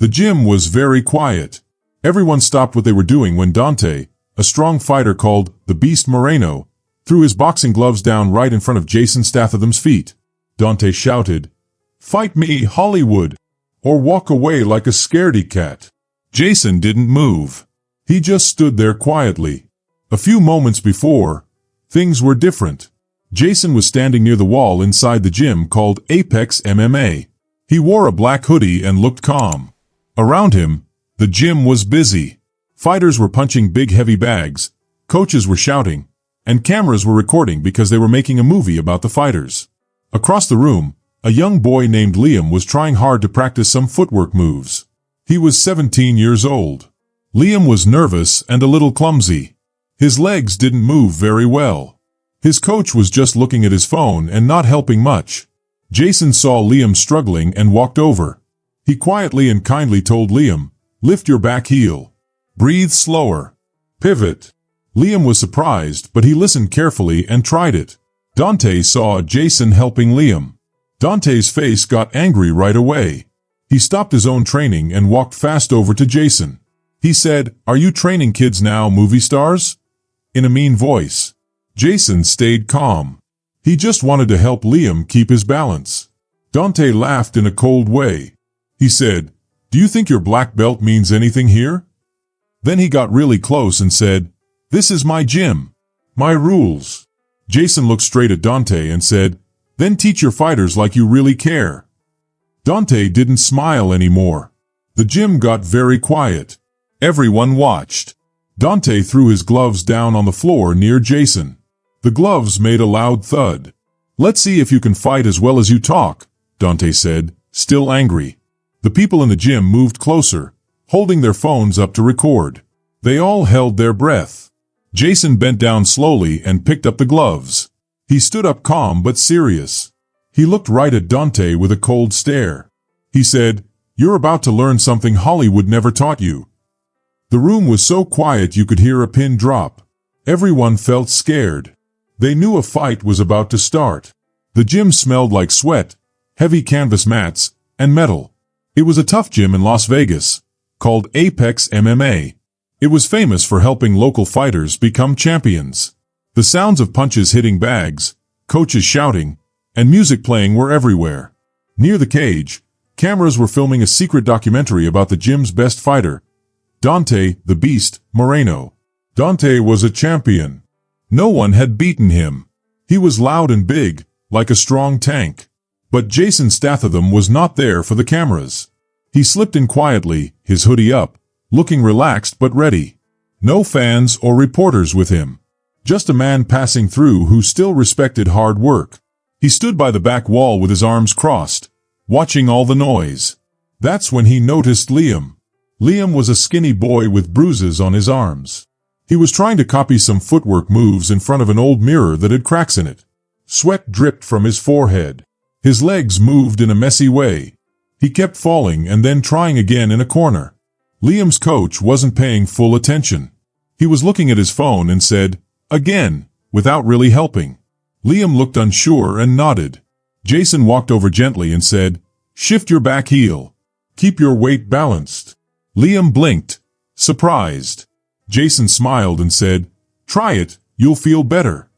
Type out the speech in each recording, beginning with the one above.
The gym was very quiet. Everyone stopped what they were doing when Dante, a strong fighter called the Beast Moreno, threw his boxing gloves down right in front of Jason Statham's feet. Dante shouted, "Fight me, Hollywood, or walk away like a scaredy cat." Jason didn't move. He just stood there quietly. A few moments before, things were different. Jason was standing near the wall inside the gym called Apex MMA. He wore a black hoodie and looked calm. Around him, the gym was busy. Fighters were punching big heavy bags, coaches were shouting, and cameras were recording because they were making a movie about the fighters. Across the room, a young boy named Liam was trying hard to practice some footwork moves. He was 17 years old. Liam was nervous and a little clumsy. His legs didn't move very well. His coach was just looking at his phone and not helping much. Jason saw Liam struggling and walked over. He quietly and kindly told Liam, "Lift your back heel. Breathe slower. Pivot." Liam was surprised, but he listened carefully and tried it. Dante saw Jason helping Liam. Dante's face got angry right away. He stopped his own training and walked fast over to Jason. He said, "Are you training kids now, movie stars?" in a mean voice. Jason stayed calm. He just wanted to help Liam keep his balance. Dante laughed in a cold way. He said, "Do you think your black belt means anything here?" Then he got really close and said, "This is my gym. My rules." Jason looked straight at Dante and said, "Then teach your fighters like you really care." Dante didn't smile anymore. The gym got very quiet. Everyone watched. Dante threw his gloves down on the floor near Jason. The gloves made a loud thud. "Let's see if you can fight as well as you talk," Dante said, still angry. The people in the gym moved closer, holding their phones up to record. They all held their breath. Jason bent down slowly and picked up the gloves. He stood up calm but serious. He looked right at Dante with a cold stare. He said, "You're about to learn something Hollywood never taught you." The room was so quiet you could hear a pin drop. Everyone felt scared. They knew a fight was about to start. The gym smelled like sweat, heavy canvas mats, and metal. It was a tough gym in Las Vegas, called Apex MMA. It was famous for helping local fighters become champions. The sounds of punches hitting bags, coaches shouting, and music playing were everywhere. Near the cage, cameras were filming a secret documentary about the gym's best fighter, Dante, the Beast, Moreno. Dante was a champion. No one had beaten him. He was loud and big, like a strong tank. But Jason Statham was not there for the cameras. He slipped in quietly, his hoodie up, looking relaxed but ready. No fans or reporters with him. Just a man passing through who still respected hard work. He stood by the back wall with his arms crossed, watching all the noise. That's when he noticed Liam. Liam was a skinny boy with bruises on his arms. He was trying to copy some footwork moves in front of an old mirror that had cracks in it. Sweat dripped from his forehead. His legs moved in a messy way. He kept falling and then trying again in a corner. Liam's coach wasn't paying full attention. He was looking at his phone and said, "Again," without really helping. Liam looked unsure and nodded. Jason walked over gently and said, "Shift your back heel. Keep your weight balanced." Liam blinked, surprised. Jason smiled and said, "Try it, you'll feel better."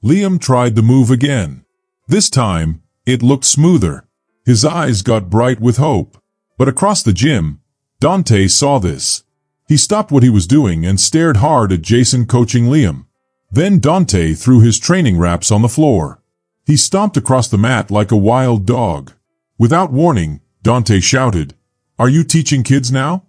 Liam tried the move again. This time, it looked smoother. His eyes got bright with hope. But across the gym, Dante saw this. He stopped what he was doing and stared hard at Jason coaching Liam. Then Dante threw his training wraps on the floor. He stomped across the mat like a wild dog. Without warning, Dante shouted, "Are you teaching kids now?"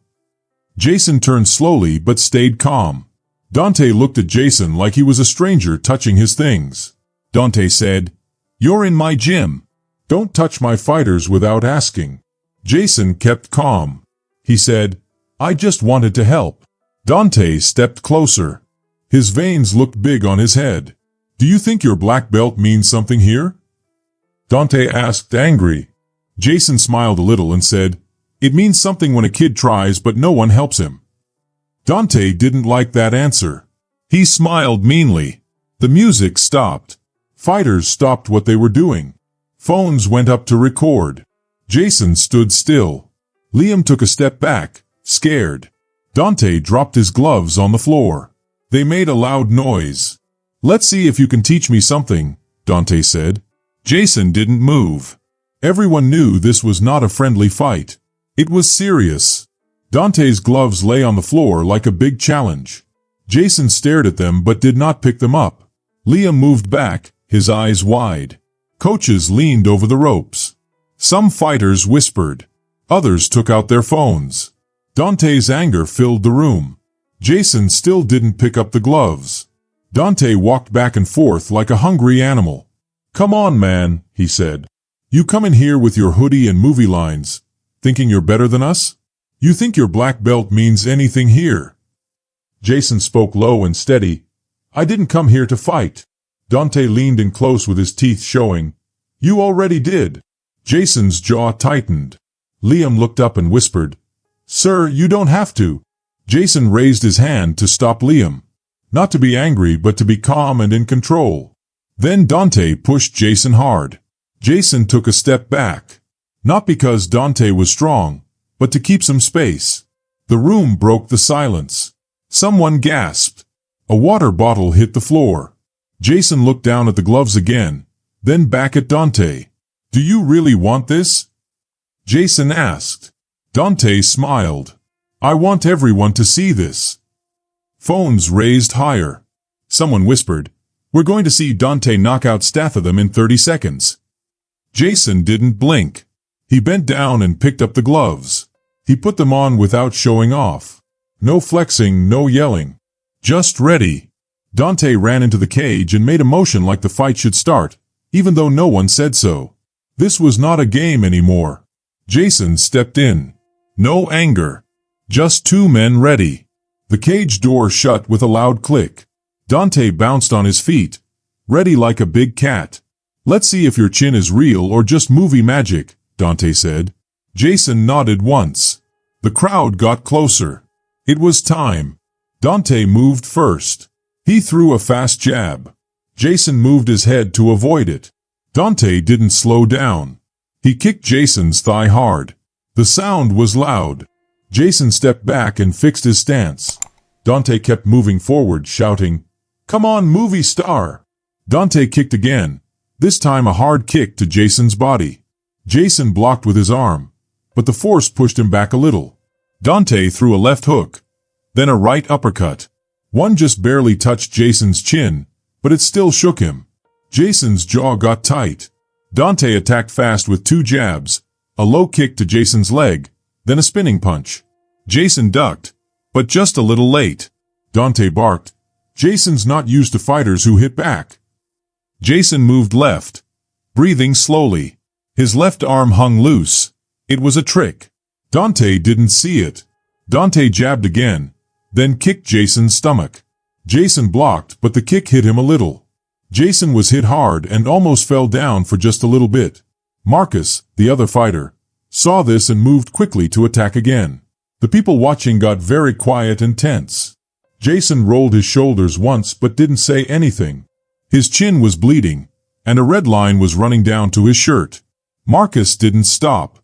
Jason turned slowly but stayed calm. Dante looked at Jason like he was a stranger touching his things. Dante said, "You're in my gym. Don't touch my fighters without asking." Jason kept calm. He said, "I just wanted to help." Dante stepped closer. His veins looked big on his head. "Do you think your black belt means something here?" Dante asked, angry. Jason smiled a little and said, "It means something when a kid tries but no one helps him." Dante didn't like that answer. He smiled meanly. The music stopped. Fighters stopped what they were doing. Phones went up to record. Jason stood still. Liam took a step back, scared. Dante dropped his gloves on the floor. They made a loud noise. "Let's see if you can teach me something," Dante said. Jason didn't move. Everyone knew this was not a friendly fight. It was serious. Dante's gloves lay on the floor like a big challenge. Jason stared at them but did not pick them up. Liam moved back, his eyes wide. Coaches leaned over the ropes. Some fighters whispered. Others took out their phones. Dante's anger filled the room. Jason still didn't pick up the gloves. Dante walked back and forth like a hungry animal. "Come on, man," he said. "You come in here with your hoodie and movie lines, thinking you're better than us? You think your black belt means anything here?" Jason spoke low and steady. "I didn't come here to fight." Dante leaned in close with his teeth showing. "You already did." Jason's jaw tightened. Liam looked up and whispered, "Sir, you don't have to." Jason raised his hand to stop Liam. Not to be angry, but to be calm and in control. Then Dante pushed Jason hard. Jason took a step back. Not because Dante was strong, but to keep some space. The room broke the silence. Someone gasped. A water bottle hit the floor. Jason looked down at the gloves again, then back at Dante. "Do you really want this?" Jason asked. Dante smiled. "I want everyone to see this." Phones raised higher. Someone whispered, "We're going to see Dante knock out Statham in 30 seconds. Jason didn't blink. He bent down and picked up the gloves. He put them on without showing off. No flexing, no yelling. Just ready. Dante ran into the cage and made a motion like the fight should start, even though no one said so. This was not a game anymore. Jason stepped in. No anger. Just two men ready. The cage door shut with a loud click. Dante bounced on his feet, ready like a big cat. "Let's see if your chin is real or just movie magic," Dante said. Jason nodded once. The crowd got closer. It was time. Dante moved first. He threw a fast jab. Jason moved his head to avoid it. Dante didn't slow down. He kicked Jason's thigh hard. The sound was loud. Jason stepped back and fixed his stance. Dante kept moving forward, shouting, "Come on, movie star!" Dante kicked again, this time a hard kick to Jason's body. Jason blocked with his arm, but the force pushed him back a little. Dante threw a left hook, then a right uppercut. One just barely touched Jason's chin, but it still shook him. Jason's jaw got tight. Dante attacked fast with two jabs, a low kick to Jason's leg, then a spinning punch. Jason ducked, but just a little late. Dante barked, "Jason's not used to fighters who hit back." Jason moved left, breathing slowly. His left arm hung loose. It was a trick. Dante didn't see it. Dante jabbed again, then kicked Jason's stomach. Jason blocked, but the kick hit him a little. Jason was hit hard and almost fell down for just a little bit. Marcus, the other fighter, saw this and moved quickly to attack again. The people watching got very quiet and tense. Jason rolled his shoulders once but didn't say anything. His chin was bleeding, and a red line was running down to his shirt. Marcus didn't stop.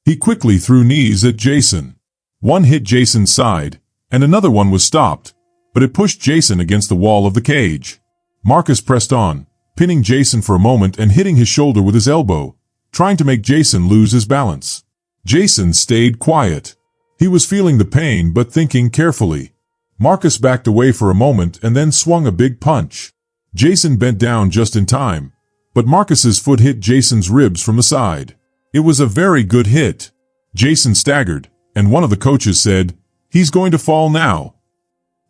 He quickly threw knees at Jason. One hit Jason's side, and another one was stopped, but it pushed Jason against the wall of the cage. Marcus pressed on, pinning Jason for a moment and hitting his shoulder with his elbow, trying to make Jason lose his balance. Jason stayed quiet. He was feeling the pain but thinking carefully. Marcus backed away for a moment and then swung a big punch. Jason bent down just in time, but Marcus's foot hit Jason's ribs from the side. It was a very good hit. Jason staggered, and one of the coaches said, "He's going to fall now."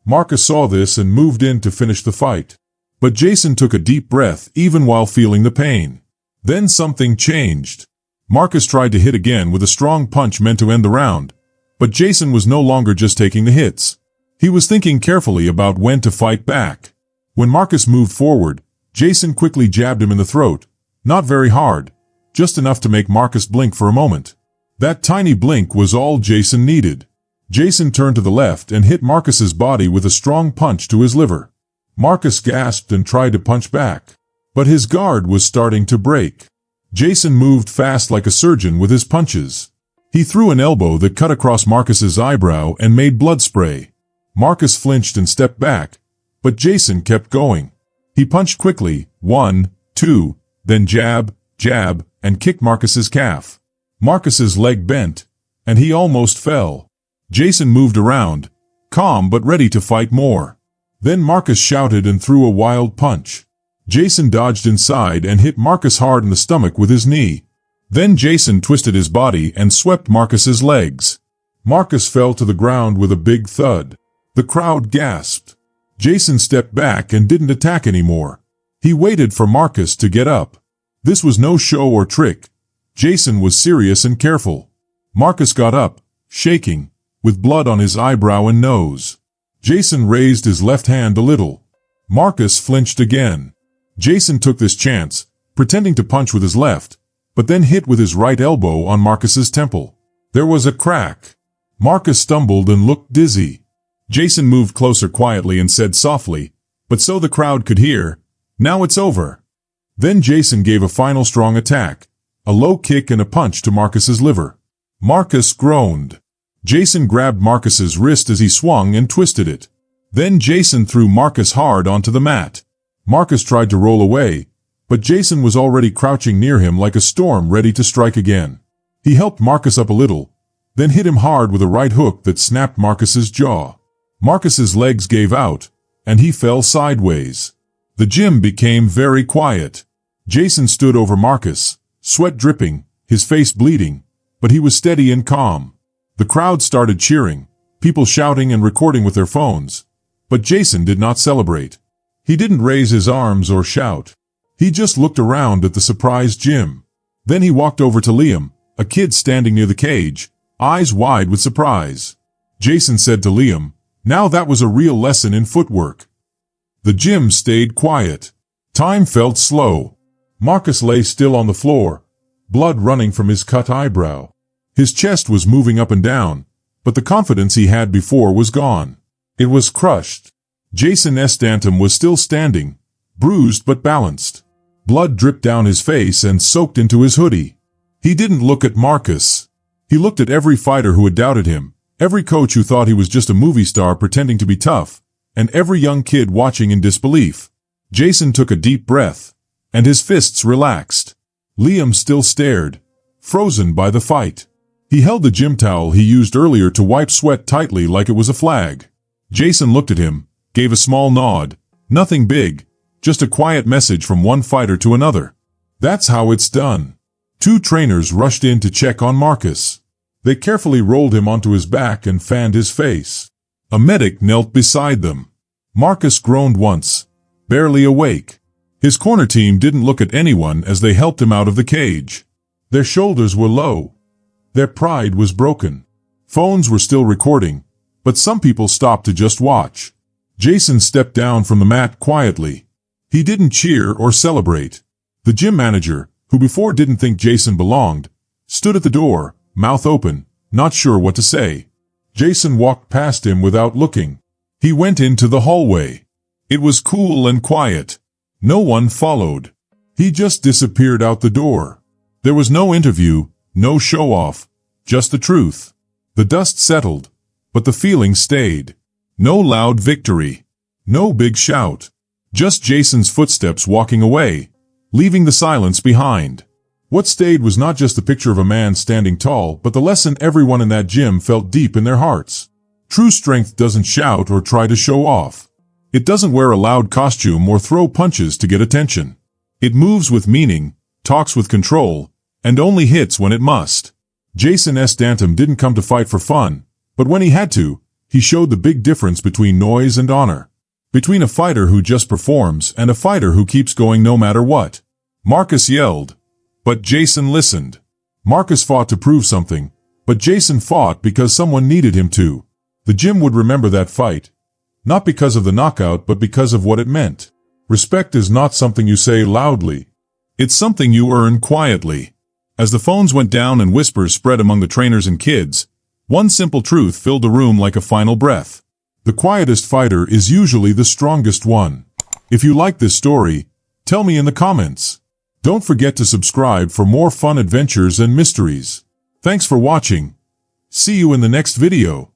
Marcus saw this and moved in to finish the fight. But Jason took a deep breath even while feeling the pain. Then something changed. Marcus tried to hit again with a strong punch meant to end the round, but Jason was no longer just taking the hits. He was thinking carefully about when to fight back. When Marcus moved forward, Jason quickly jabbed him in the throat, not very hard, just enough to make Marcus blink for a moment. That tiny blink was all Jason needed. Jason turned to the left and hit Marcus's body with a strong punch to his liver. Marcus gasped and tried to punch back, but his guard was starting to break. Jason moved fast like a surgeon with his punches. He threw an elbow that cut across Marcus's eyebrow and made blood spray. Marcus flinched and stepped back, but Jason kept going. He punched quickly, 1, 2, then jab, jab, and kicked Marcus's calf. Marcus's leg bent, and he almost fell. Jason moved around, calm but ready to fight more. Then Marcus shouted and threw a wild punch. Jason dodged inside and hit Marcus hard in the stomach with his knee. Then Jason twisted his body and swept Marcus's legs. Marcus fell to the ground with a big thud. The crowd gasped. Jason stepped back and didn't attack anymore. He waited for Marcus to get up. This was no show or trick. Jason was serious and careful. Marcus got up, shaking, with blood on his eyebrow and nose. Jason raised his left hand a little. Marcus flinched again. Jason took this chance, pretending to punch with his left, but then hit with his right elbow on Marcus's temple. There was a crack. Marcus stumbled and looked dizzy. Jason moved closer quietly and said softly, but so the crowd could hear, "Now it's over." Then Jason gave a final strong attack, a low kick and a punch to Marcus's liver. Marcus groaned. Jason grabbed Marcus's wrist as he swung and twisted it. Then Jason threw Marcus hard onto the mat. Marcus tried to roll away, but Jason was already crouching near him like a storm ready to strike again. He helped Marcus up a little, then hit him hard with a right hook that snapped Marcus's jaw. Marcus's legs gave out, and he fell sideways. The gym became very quiet. Jason stood over Marcus, sweat dripping, his face bleeding, but he was steady and calm. The crowd started cheering, people shouting and recording with their phones. But Jason did not celebrate. He didn't raise his arms or shout. He just looked around at the surprised gym. Then he walked over to Liam, a kid standing near the cage, eyes wide with surprise. Jason said to Liam, "Now that was a real lesson in footwork." The gym stayed quiet. Time felt slow. Marcus lay still on the floor, blood running from his cut eyebrow. His chest was moving up and down, but the confidence he had before was gone. It was crushed. Jason Statham was still standing, bruised but balanced. Blood dripped down his face and soaked into his hoodie. He didn't look at Marcus. He looked at every fighter who had doubted him, every coach who thought he was just a movie star pretending to be tough, and every young kid watching in disbelief. Jason took a deep breath, and his fists relaxed. Liam still stared, frozen by the fight. He held the gym towel he used earlier to wipe sweat tightly like it was a flag. Jason looked at him, gave a small nod. Nothing big, just a quiet message from one fighter to another. That's how it's done. 2 trainers rushed in to check on Marcus. They carefully rolled him onto his back and fanned his face. A medic knelt beside them. Marcus groaned once, barely awake. His corner team didn't look at anyone as they helped him out of the cage. Their shoulders were low. Their pride was broken. Phones were still recording, but some people stopped to just watch. Jason stepped down from the mat quietly. He didn't cheer or celebrate. The gym manager, who before didn't think Jason belonged, stood at the door, mouth open, not sure what to say. Jason walked past him without looking. He went into the hallway. It was cool and quiet. No one followed. He just disappeared out the door. There was no interview, no show-off, just the truth. The dust settled, but the feeling stayed. No loud victory. No big shout. Just Jason's footsteps walking away, leaving the silence behind. What stayed was not just the picture of a man standing tall, but the lesson everyone in that gym felt deep in their hearts. True strength doesn't shout or try to show off. It doesn't wear a loud costume or throw punches to get attention. It moves with meaning, talks with control, and only hits when it must. Jason Statham didn't come to fight for fun, but when he had to, he showed the big difference between noise and honor. Between a fighter who just performs and a fighter who keeps going no matter what. Marcus yelled, but Jason listened. Marcus fought to prove something, but Jason fought because someone needed him to. The gym would remember that fight, not because of the knockout but because of what it meant. Respect is not something you say loudly. It's something you earn quietly. As the phones went down and whispers spread among the trainers and kids, one simple truth filled the room like a final breath. The quietest fighter is usually the strongest one. If you like this story, tell me in the comments. Don't forget to subscribe for more fun adventures and mysteries. Thanks for watching. See you in the next video.